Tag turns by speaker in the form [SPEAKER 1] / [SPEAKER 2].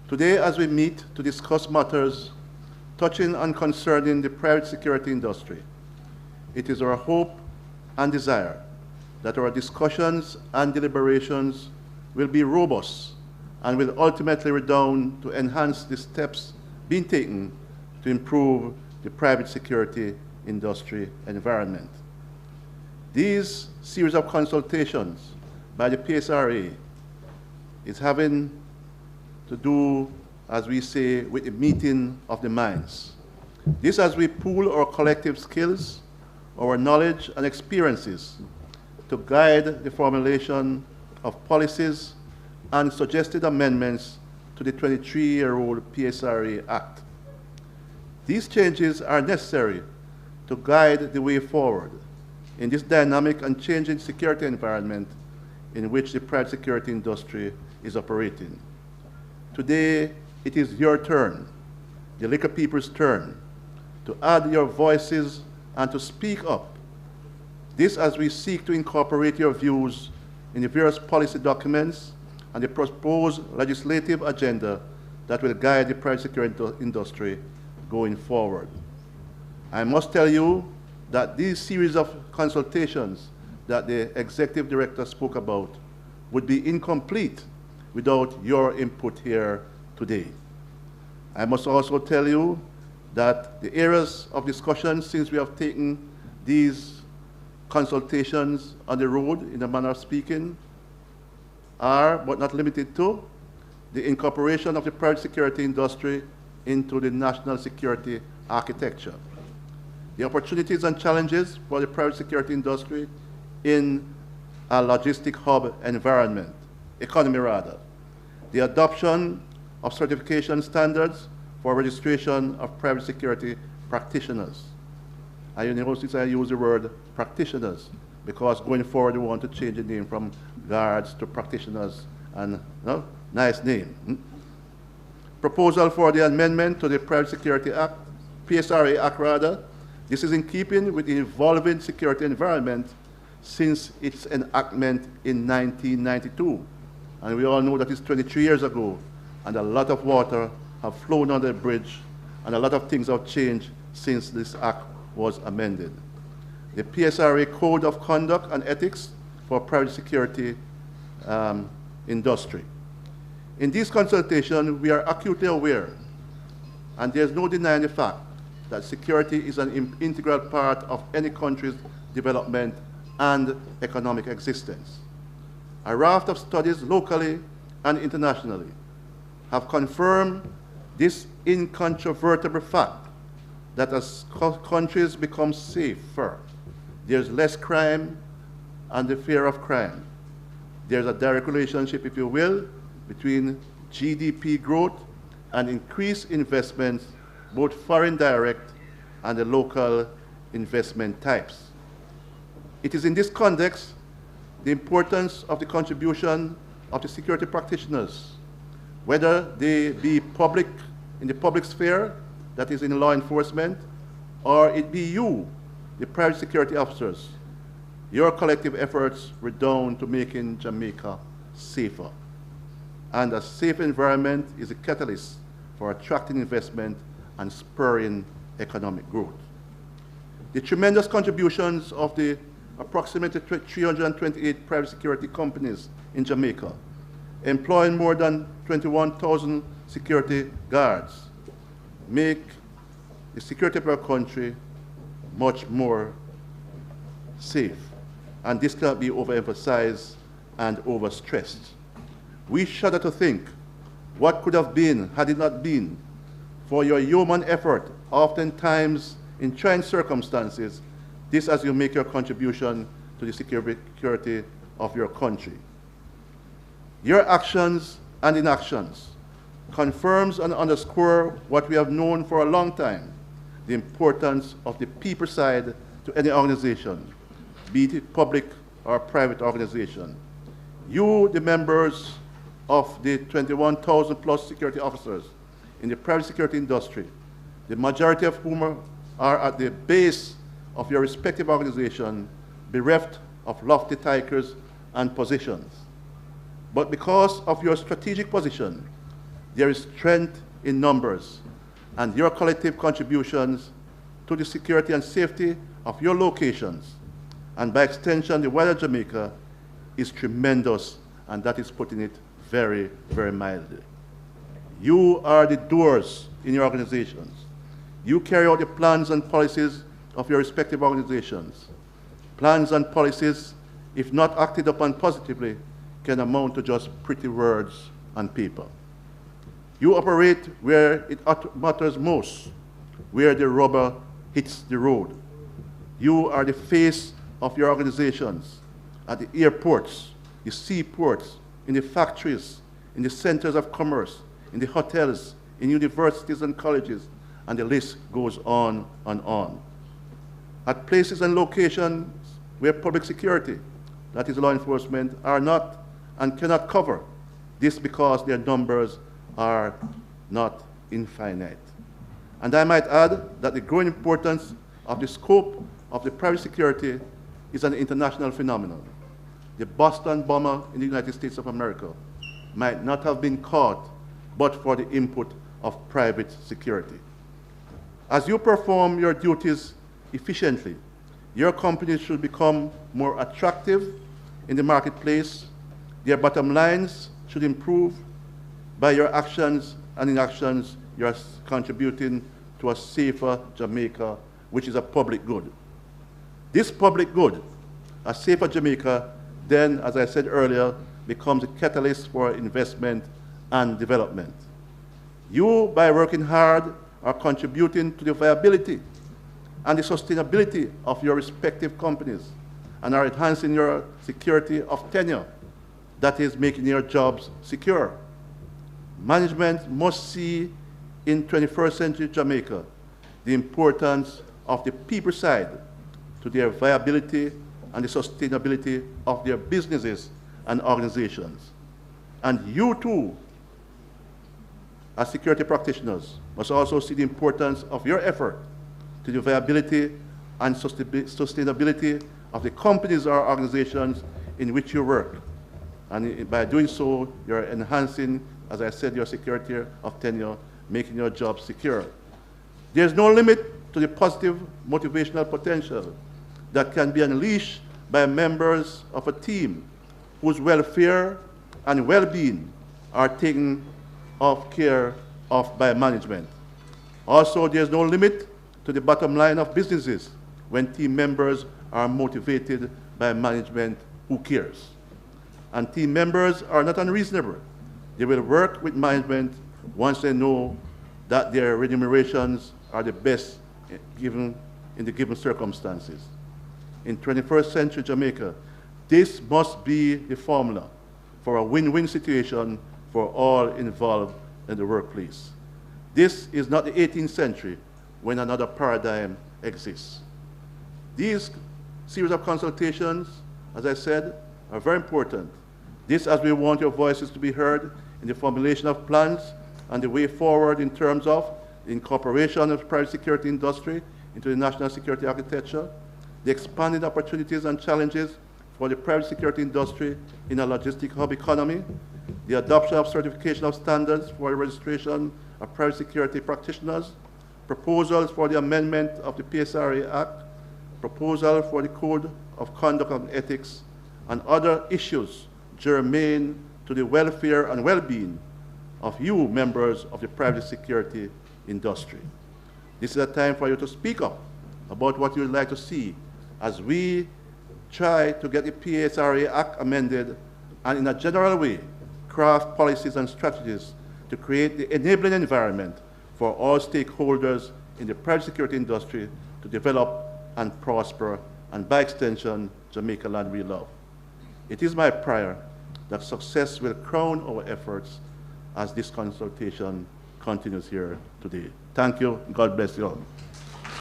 [SPEAKER 1] Today, as we meet to discuss matters touching and concerning the private security industry, it is our hope and desire that our discussions and deliberations will be robust and will ultimately redound to enhance the steps being taken to improve the private security industry environment. These series of consultations by the PSRA is having to do, as we say, with the meeting of the minds. This as we pool our collective skills, our knowledge and experiences to guide the formulation of policies and suggested amendments to the 23-year-old PSRA Act. These changes are necessary to guide the way forward in this dynamic and changing security environment in which the private security industry is operating. Today, it is your turn, the liquor people's turn, to add your voices and to speak up. This as we seek to incorporate your views in the various policy documents and the proposed legislative agenda that will guide the private security industry going forward. I must tell you that these series of consultations that the Executive Director spoke about would be incomplete without your input here today. I must also tell you that the areas of discussion since we have taken these consultations on the road, in a manner of speaking, are, but not limited to, the incorporation of the private security industry into the national security architecture, the opportunities and challenges for the private security industry in a logistic hub economy, the adoption of certification standards for registration of private security practitioners. I notice I use the word practitioners because going forward we want to change the name from guards to practitioners, and no, nice name. Proposal for the amendment to the Private Security Act, PSRA Act rather. This is in keeping with the evolving security environment since its enactment in 1992. And we all know that it's 23 years ago, and a lot of water have flown under the bridge, and a lot of things have changed since this act was amended. The PSRA Code of Conduct and Ethics for Private Security Industry. In this consultation, we are acutely aware, and there's no denying the fact, that security is an integral part of any country's development and economic existence. A raft of studies locally and internationally have confirmed this incontrovertible fact that as countries become safer, there's less crime and the fear of crime. There's a direct relationship, if you will, between GDP growth and increased investments, both foreign direct and the local investment types. It is in this context the importance of the contribution of the security practitioners, whether they be public, in the public sphere, that is in law enforcement, or it be you, the private security officers. Your collective efforts redound to making Jamaica safer. And a safe environment is a catalyst for attracting investment and spurring economic growth. The tremendous contributions of the approximately 328 private security companies in Jamaica, employing more than 21,000 security guards, make the security of our country much more safe. And this cannot be overemphasized and overstressed. We shudder to think what could have been had it not been for your human effort, oftentimes in trying circumstances, this as you make your contribution to the security of your country. Your actions and inactions confirms and underscore what we have known for a long time, the importance of the people side to any organization, be it public or private organization. You, the members of the 21,000 plus security officers in the private security industry, the majority of whom are at the base of your respective organization, bereft of lofty titles and positions. But because of your strategic position, There is strength in numbers, and your collective contributions to the security and safety of your locations, and by extension, the wider Jamaica, is tremendous, and that is putting it very, very mildly. You are the doers in your organizations. You carry out the plans and policies of your respective organizations. Plans and policies, if not acted upon positively, can amount to just pretty words on paper. You operate where it matters most, where the rubber hits the road. You are the face of your organizations at the airports, the seaports, in the factories, in the centers of commerce, in the hotels, in universities and colleges, and the list goes on and on. At places and locations where public security, that is law enforcement, are not and cannot cover, this because their numbers are not infinite. And I might add that the growing importance of the scope of the private security is an international phenomenon. The Boston bomber in the United States of America might not have been caught but for the input of private security. As you perform your duties efficiently, your companies should become more attractive in the marketplace. Their bottom lines should improve. By your actions and inactions, you are contributing to a safer Jamaica, which is a public good. This public good, a safer Jamaica, then, as I said earlier, becomes a catalyst for investment and development. You, by working hard, are contributing to the viability and the sustainability of your respective companies and are enhancing your security of tenure, that is, making your jobs secure. Management must see in 21st century Jamaica the importance of the people side to their viability and the sustainability of their businesses and organizations. And you too, as security practitioners, must also see the importance of your effort to the viability and sustainability of the companies or organizations in which you work. And by doing so, you're enhancing, as I said, your security of tenure, making your job secure. There's no limit to the positive motivational potential that can be unleashed by members of a team whose welfare and well-being are taken care of by management. Also, there's no limit to the bottom line of businesses when team members are motivated by management who cares. And team members are not unreasonable. They will work with management once they know that their remunerations are the best given in the given circumstances. In 21st century Jamaica, this must be the formula for a win-win situation for all involved in the workplace. This is not the 18th century when another paradigm exists. These series of consultations, as I said, are very important. This as we want your voices to be heard in the formulation of plans and the way forward in terms of the incorporation of the private security industry into the national security architecture, the expanded opportunities and challenges for the private security industry in a logistic hub economy, the adoption of certification of standards for the registration of private security practitioners, proposals for the amendment of the PSRA Act, proposal for the Code of Conduct and Ethics, and other issues germane to the welfare and well-being of you, members of the private security industry. This is a time for you to speak up about what you would like to see as we try to get the PSRA Act amended and in a general way craft policies and strategies to create the enabling environment for all stakeholders in the private security industry to develop and prosper, and by extension, Jamaica land we love. It is my prayer that success will crown our efforts as this consultation continues here today. Thank you. God bless you all.